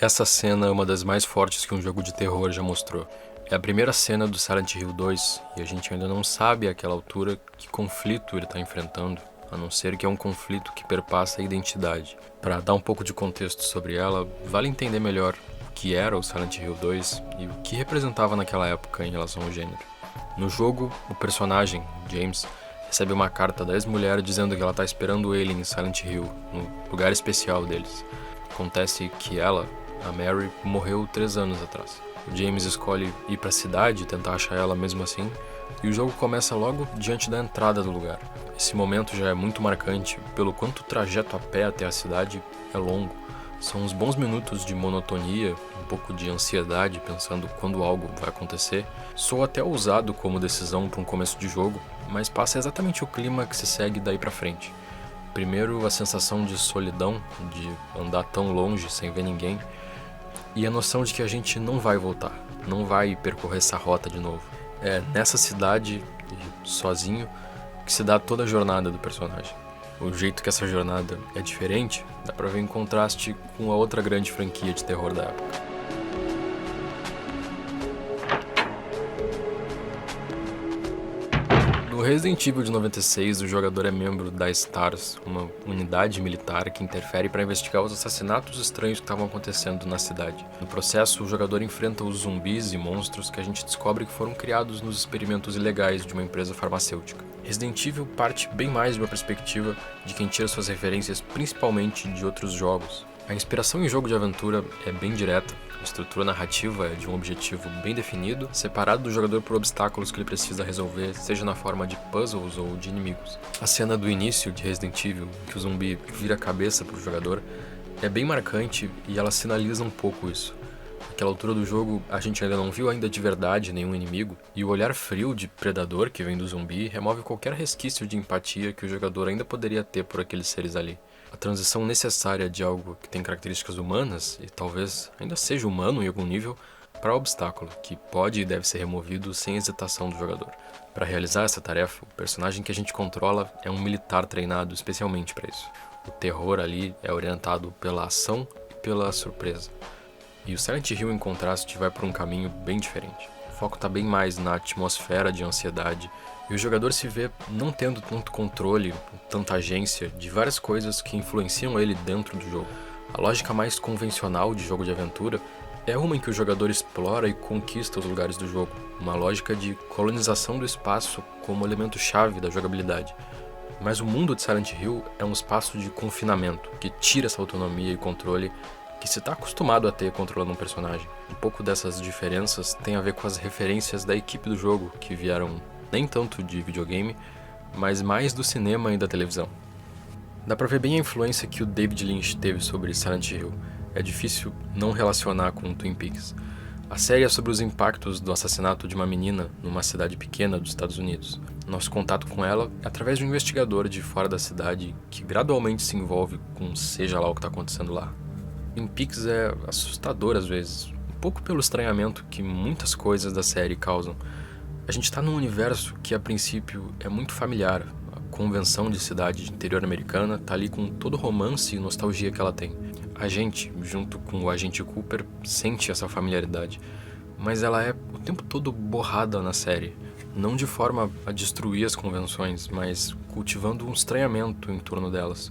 Essa cena é uma das mais fortes que um jogo de terror já mostrou. É a primeira cena do Silent Hill 2 e a gente ainda não sabe àquela altura que conflito ele está enfrentando, a não ser que é um conflito que perpassa a identidade. Para dar um pouco de contexto sobre ela, vale entender melhor o que era o Silent Hill 2 e o que representava naquela época em relação ao gênero. No jogo, o personagem, James, recebe uma carta da ex-mulher dizendo que ela está esperando ele em Silent Hill, no lugar especial deles. Acontece que ela, a Mary, morreu 3 anos atrás. O James escolhe ir para a cidade e tentar achar ela mesmo assim, e o jogo começa logo diante da entrada do lugar. Esse momento já é muito marcante pelo quanto o trajeto a pé até a cidade é longo. São uns bons minutos de monotonia, um pouco de ansiedade pensando quando algo vai acontecer. Soa até ousado como decisão para um começo de jogo, mas passa exatamente o clima que se segue daí para frente. Primeiro, a sensação de solidão, de andar tão longe sem ver ninguém, e a noção de que a gente não vai voltar, não vai percorrer essa rota de novo. É nessa cidade, sozinho, que se dá toda a jornada do personagem. O jeito que essa jornada é diferente, dá pra ver em contraste com a outra grande franquia de terror da época. No Resident Evil de 96, o jogador é membro da STARS, uma unidade militar que interfere para investigar os assassinatos estranhos que estavam acontecendo na cidade. No processo, o jogador enfrenta os zumbis e monstros que a gente descobre que foram criados nos experimentos ilegais de uma empresa farmacêutica. Resident Evil parte bem mais de uma perspectiva de quem tira suas referências principalmente de outros jogos. A inspiração em jogo de aventura é bem direta, a estrutura narrativa é de um objetivo bem definido, separado do jogador por obstáculos que ele precisa resolver, seja na forma de puzzles ou de inimigos. A cena do início de Resident Evil, em que o zumbi vira a cabeça para o jogador, é bem marcante e ela sinaliza um pouco isso. Naquela altura do jogo, a gente ainda não viu ainda de verdade nenhum inimigo, e o olhar frio de predador que vem do zumbi remove qualquer resquício de empatia que o jogador ainda poderia ter por aqueles seres ali. A transição necessária de algo que tem características humanas, e talvez ainda seja humano em algum nível, para o obstáculo, que pode e deve ser removido sem hesitação do jogador. Para realizar essa tarefa, o personagem que a gente controla é um militar treinado especialmente para isso. O terror ali é orientado pela ação e pela surpresa. E o Silent Hill, em contraste, vai por um caminho bem diferente. O foco está bem mais na atmosfera de ansiedade, e o jogador se vê não tendo tanto controle, tanta agência de várias coisas que influenciam ele dentro do jogo. A lógica mais convencional de jogo de aventura é uma em que o jogador explora e conquista os lugares do jogo, uma lógica de colonização do espaço como elemento-chave da jogabilidade. Mas o mundo de Silent Hill é um espaço de confinamento, que tira essa autonomia e controle que se está acostumado a ter controlando um personagem. Um pouco dessas diferenças tem a ver com as referências da equipe do jogo, que vieram nem tanto de videogame, mas mais do cinema e da televisão. Dá pra ver bem a influência que o David Lynch teve sobre Silent Hill. É difícil não relacionar com Twin Peaks. A série é sobre os impactos do assassinato de uma menina numa cidade pequena dos Estados Unidos. Nosso contato com ela é através de um investigador de fora da cidade que gradualmente se envolve com seja lá o que está acontecendo lá. Twin Peaks é assustador às vezes, um pouco pelo estranhamento que muitas coisas da série causam. A gente está num universo que a princípio é muito familiar. A convenção de cidade de interior americana tá ali com todo o romance e nostalgia que ela tem. A gente, junto com o agente Cooper, sente essa familiaridade, mas ela é o tempo todo borrada na série. Não de forma a destruir as convenções, mas cultivando um estranhamento em torno delas.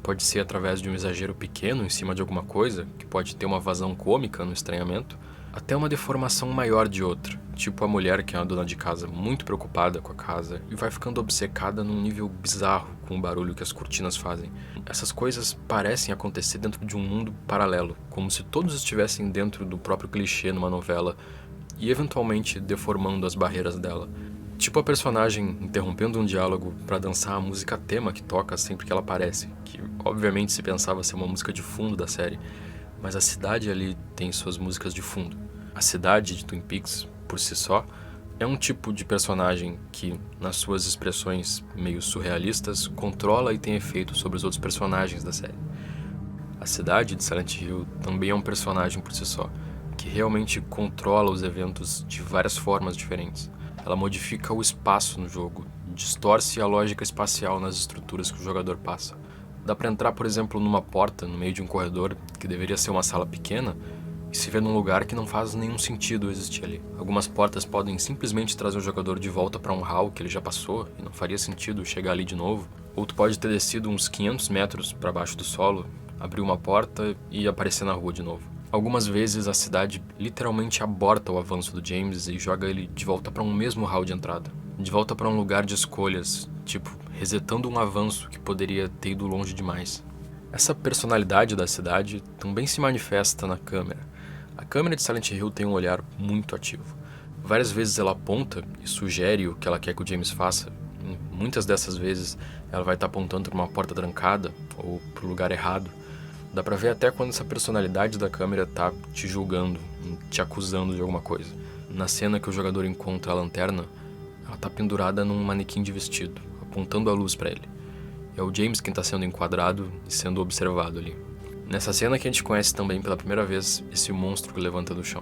Pode ser através de um exagero pequeno em cima de alguma coisa, que pode ter uma vazão cômica no estranhamento, até uma deformação maior de outra, tipo a mulher que é uma dona de casa muito preocupada com a casa e vai ficando obcecada num nível bizarro com o barulho que as cortinas fazem. Essas coisas parecem acontecer dentro de um mundo paralelo, como se todos estivessem dentro do próprio clichê numa novela e eventualmente deformando as barreiras dela. Tipo a personagem interrompendo um diálogo para dançar a música tema que toca sempre que ela aparece, que obviamente se pensava ser uma música de fundo da série, mas a cidade ali tem suas músicas de fundo. A cidade de Twin Peaks, por si só, é um tipo de personagem que, nas suas expressões meio surrealistas, controla e tem efeito sobre os outros personagens da série. A cidade de Silent Hill também é um personagem por si só, que realmente controla os eventos de várias formas diferentes. Ela modifica o espaço no jogo, distorce a lógica espacial nas estruturas que o jogador passa. Dá pra entrar, por exemplo, numa porta no meio de um corredor que deveria ser uma sala pequena e se ver num lugar que não faz nenhum sentido existir ali. Algumas portas podem simplesmente trazer o jogador de volta pra um hall que ele já passou e não faria sentido chegar ali de novo. Ou tu pode ter descido uns 500 metros pra baixo do solo, abrir uma porta e aparecer na rua de novo. Algumas vezes a cidade literalmente aborta o avanço do James e joga ele de volta pra um mesmo hall de entrada. De volta pra um lugar de escolhas, tipo, resetando um avanço que poderia ter ido longe demais. Essa personalidade da cidade também se manifesta na câmera. A câmera de Silent Hill tem um olhar muito ativo. Várias vezes ela aponta e sugere o que ela quer que o James faça. Muitas dessas vezes ela vai estar apontando para uma porta trancada ou para o lugar errado. Dá pra ver até quando essa personalidade da câmera tá te julgando, te acusando de alguma coisa. Na cena que o jogador encontra a lanterna, ela tá pendurada num manequim de vestido, apontando a luz para ele. É o James quem tá sendo enquadrado e sendo observado ali. Nessa cena que a gente conhece também pela primeira vez esse monstro que levanta do chão.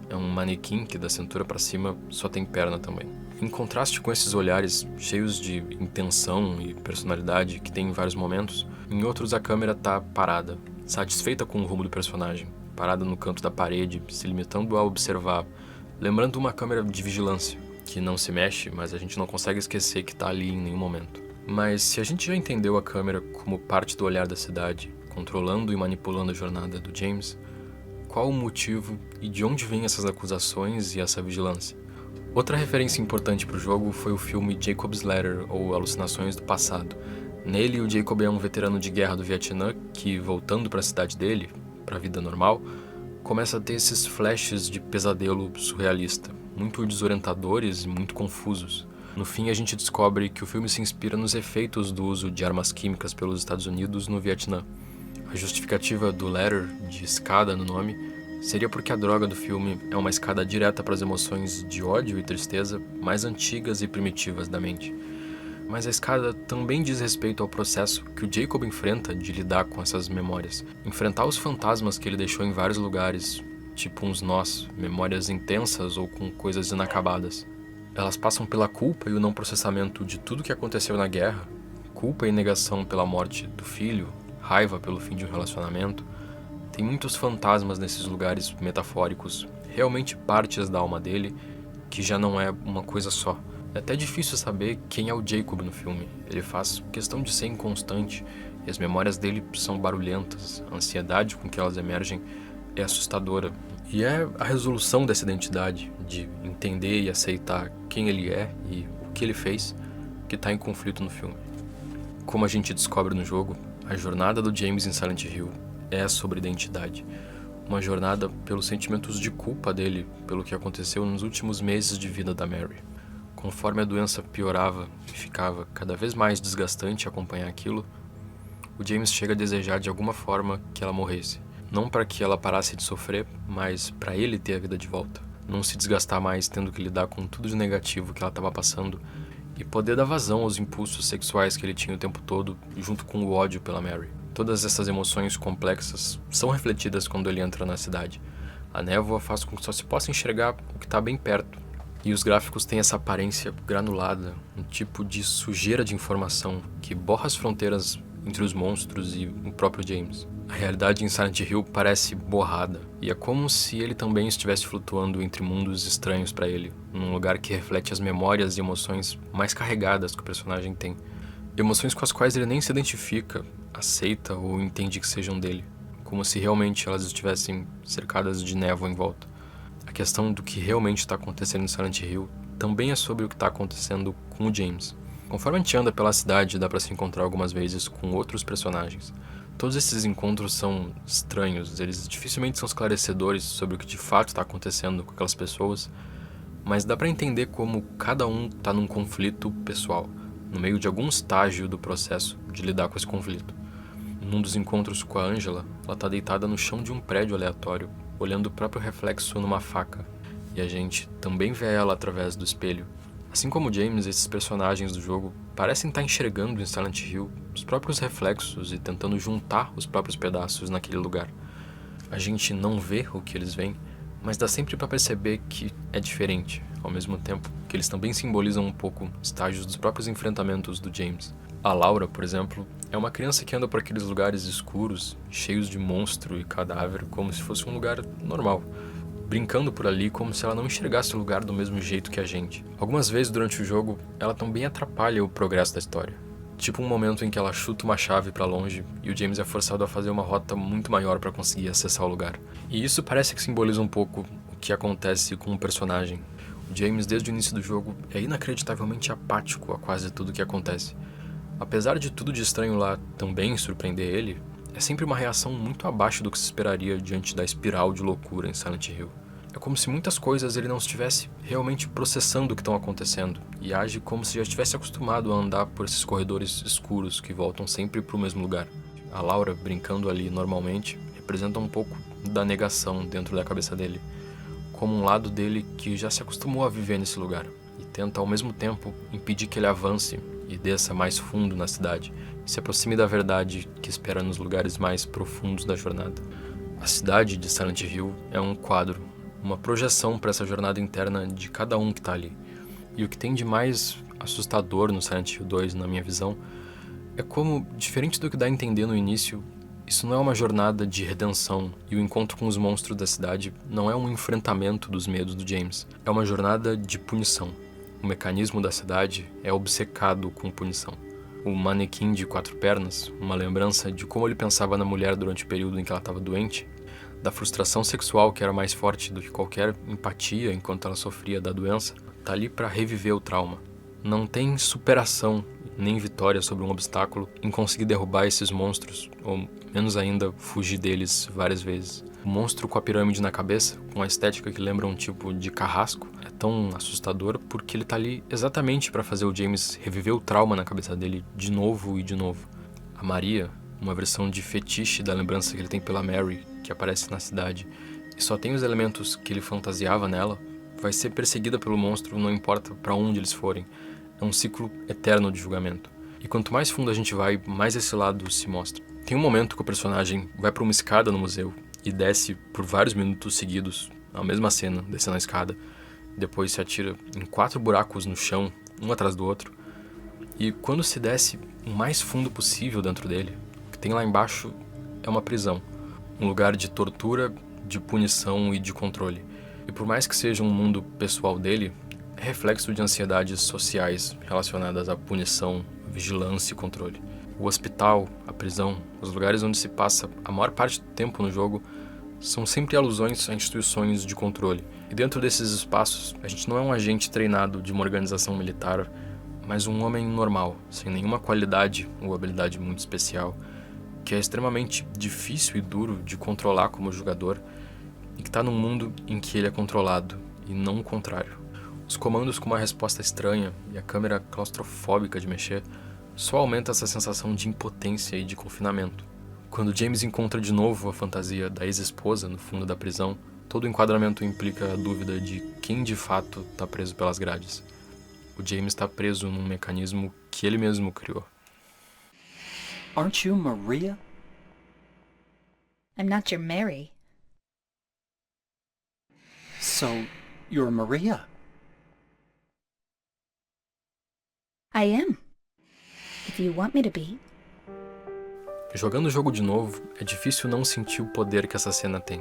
É um manequim que da cintura para cima só tem perna também. Em contraste com esses olhares cheios de intenção e personalidade que tem em vários momentos, em outros a câmera tá parada, satisfeita com o rumo do personagem, parada no canto da parede, se limitando a observar, lembrando uma câmera de vigilância, que não se mexe, mas a gente não consegue esquecer que tá ali em nenhum momento. Mas se a gente já entendeu a câmera como parte do olhar da cidade, controlando e manipulando a jornada do James, qual o motivo e de onde vêm essas acusações e essa vigilância? Outra referência importante para o jogo foi o filme Jacob's Ladder, ou Alucinações do Passado. Nele, o Jacob é um veterano de guerra do Vietnã que, voltando para a cidade dele, para a vida normal, começa a ter esses flashes de pesadelo surrealista, muito desorientadores e muito confusos. No fim, a gente descobre que o filme se inspira nos efeitos do uso de armas químicas pelos Estados Unidos no Vietnã. A justificativa do ladder, de escada no nome, seria porque a droga do filme é uma escada direta para as emoções de ódio e tristeza mais antigas e primitivas da mente. Mas a escada também diz respeito ao processo que o Jacob enfrenta de lidar com essas memórias. Enfrentar os fantasmas que ele deixou em vários lugares, tipo uns nós, memórias intensas ou com coisas inacabadas. Elas passam pela culpa e o não processamento de tudo que aconteceu na guerra, culpa e negação pela morte do filho, raiva pelo fim de um relacionamento. Tem muitos fantasmas nesses lugares metafóricos, realmente partes da alma dele, que já não é uma coisa só. É até difícil saber quem é o Jacob no filme. Ele faz questão de ser inconstante e as memórias dele são barulhentas. A ansiedade com que elas emergem é assustadora. E é a resolução dessa identidade, de entender e aceitar quem ele é e o que ele fez, que está em conflito no filme. Como a gente descobre no jogo, a jornada do James em Silent Hill é sobre identidade. Uma jornada pelos sentimentos de culpa dele pelo que aconteceu nos últimos meses de vida da Mary. Conforme a doença piorava e ficava cada vez mais desgastante acompanhar aquilo, o James chega a desejar de alguma forma que ela morresse. Não para que ela parasse de sofrer, mas para ele ter a vida de volta. Não se desgastar mais tendo que lidar com tudo de negativo que ela estava passando e poder dar vazão aos impulsos sexuais que ele tinha o tempo todo, junto com o ódio pela Mary. Todas essas emoções complexas são refletidas quando ele entra na cidade. A névoa faz com que só se possa enxergar o que está bem perto. E os gráficos têm essa aparência granulada, um tipo de sujeira de informação que borra as fronteiras entre os monstros e o próprio James. A realidade em Silent Hill parece borrada, e é como se ele também estivesse flutuando entre mundos estranhos para ele, num lugar que reflete as memórias e emoções mais carregadas que o personagem tem. Emoções com as quais ele nem se identifica, aceita ou entende que sejam dele, como se realmente elas estivessem cercadas de névoa em volta. A questão do que realmente está acontecendo em Silent Hill também é sobre o que está acontecendo com o James. Conforme a gente anda pela cidade, dá para se encontrar algumas vezes com outros personagens. Todos esses encontros são estranhos, eles dificilmente são esclarecedores sobre o que de fato está acontecendo com aquelas pessoas, mas dá para entender como cada um está num conflito pessoal, no meio de algum estágio do processo de lidar com esse conflito. Num dos encontros com a Angela, ela está deitada no chão de um prédio aleatório, olhando o próprio reflexo numa faca, e a gente também vê ela através do espelho. Assim como James, esses personagens do jogo parecem estar enxergando em Silent Hill os próprios reflexos e tentando juntar os próprios pedaços naquele lugar. A gente não vê o que eles veem, mas dá sempre para perceber que é diferente, ao mesmo tempo que eles também simbolizam um pouco estágios dos próprios enfrentamentos do James. A Laura, por exemplo, é uma criança que anda por aqueles lugares escuros, cheios de monstro e cadáver, como se fosse um lugar normal, brincando por ali como se ela não enxergasse o lugar do mesmo jeito que a gente. Algumas vezes durante o jogo, ela também atrapalha o progresso da história. Tipo um momento em que ela chuta uma chave pra longe e o James é forçado a fazer uma rota muito maior pra conseguir acessar o lugar. E isso parece que simboliza um pouco o que acontece com o personagem. O James, desde o início do jogo, é inacreditavelmente apático a quase tudo que acontece. Apesar de tudo de estranho lá também surpreender ele, é sempre uma reação muito abaixo do que se esperaria diante da espiral de loucura em Silent Hill. É como se muitas coisas ele não estivesse realmente processando o que estão acontecendo, e age como se já estivesse acostumado a andar por esses corredores escuros que voltam sempre para o mesmo lugar. A Laura, brincando ali normalmente, representa um pouco da negação dentro da cabeça dele, como um lado dele que já se acostumou a viver nesse lugar, e tenta ao mesmo tempo impedir que ele avance e desça mais fundo na cidade, e se aproxime da verdade que espera nos lugares mais profundos da jornada. A cidade de Silent Hill é um quadro, uma projeção para essa jornada interna de cada um que está ali. E o que tem de mais assustador no Silent Hill 2, na minha visão, é como, diferente do que dá a entender no início, isso não é uma jornada de redenção, e o encontro com os monstros da cidade não é um enfrentamento dos medos do James, é uma jornada de punição. O mecanismo da cidade é obcecado com punição. O manequim de 4 pernas, uma lembrança de como ele pensava na mulher durante o período em que ela estava doente, da frustração sexual que era mais forte do que qualquer empatia enquanto ela sofria da doença, tá ali para reviver o trauma. Não tem superação nem vitória sobre um obstáculo em conseguir derrubar esses monstros, ou menos ainda, fugir deles várias vezes. O monstro com a pirâmide na cabeça, com a estética que lembra um tipo de carrasco, é tão assustador porque ele tá ali exatamente para fazer o James reviver o trauma na cabeça dele de novo e de novo. A Maria, uma versão de fetiche da lembrança que ele tem pela Mary, que aparece na cidade, e só tem os elementos que ele fantasiava nela, vai ser perseguida pelo monstro, não importa para onde eles forem. É um ciclo eterno de julgamento. E quanto mais fundo a gente vai, mais esse lado se mostra. Tem um momento que o personagem vai para uma escada no museu e desce por vários minutos seguidos, a mesma cena, descendo a escada, depois se atira em 4 buracos no chão, um atrás do outro, e quando se desce o mais fundo possível dentro dele, o que tem lá embaixo é uma prisão, um lugar de tortura, de punição e de controle. E por mais que seja um mundo pessoal dele, é reflexo de ansiedades sociais relacionadas à punição, vigilância e controle. O hospital, a prisão, os lugares onde se passa a maior parte do tempo no jogo são sempre alusões a instituições de controle. E dentro desses espaços, a gente não é um agente treinado de uma organização militar, mas um homem normal, sem nenhuma qualidade ou habilidade muito especial, que é extremamente difícil e duro de controlar como jogador e que está num mundo em que ele é controlado e não o contrário. Os comandos com uma resposta estranha e a câmera claustrofóbica de mexer só aumenta essa sensação de impotência e de confinamento. Quando James encontra de novo a fantasia da ex-esposa no fundo da prisão, todo o enquadramento implica a dúvida de quem de fato está preso pelas grades. O James está preso num mecanismo que ele mesmo criou. Aren't you Maria? I'm not your Mary. So, you're Maria? I am. If you want me to be. Jogando o jogo de novo, é difícil não sentir o poder que essa cena tem.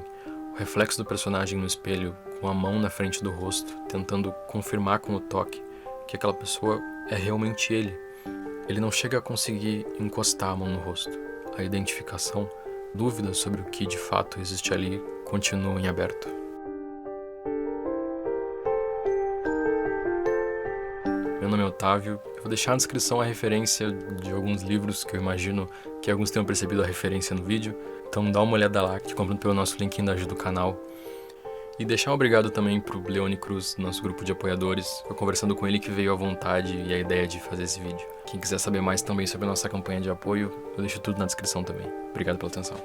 O reflexo do personagem no espelho, com a mão na frente do rosto, tentando confirmar com o toque que aquela pessoa é realmente ele. Ele não chega a conseguir encostar a mão no rosto. A identificação, dúvidas sobre o que de fato existe ali, continuam em aberto. Meu nome é Otávio. Eu vou deixar na descrição a referência de alguns livros que eu imagino que alguns tenham percebido a referência no vídeo. Então dá uma olhada lá, te comprando pelo nosso link da ajuda do canal. E deixar um obrigado também pro Leone Cruz, nosso grupo de apoiadores. Foi conversando com ele que veio a vontade e a ideia de fazer esse vídeo. Quem quiser saber mais também sobre a nossa campanha de apoio, eu deixo tudo na descrição também. Obrigado pela atenção.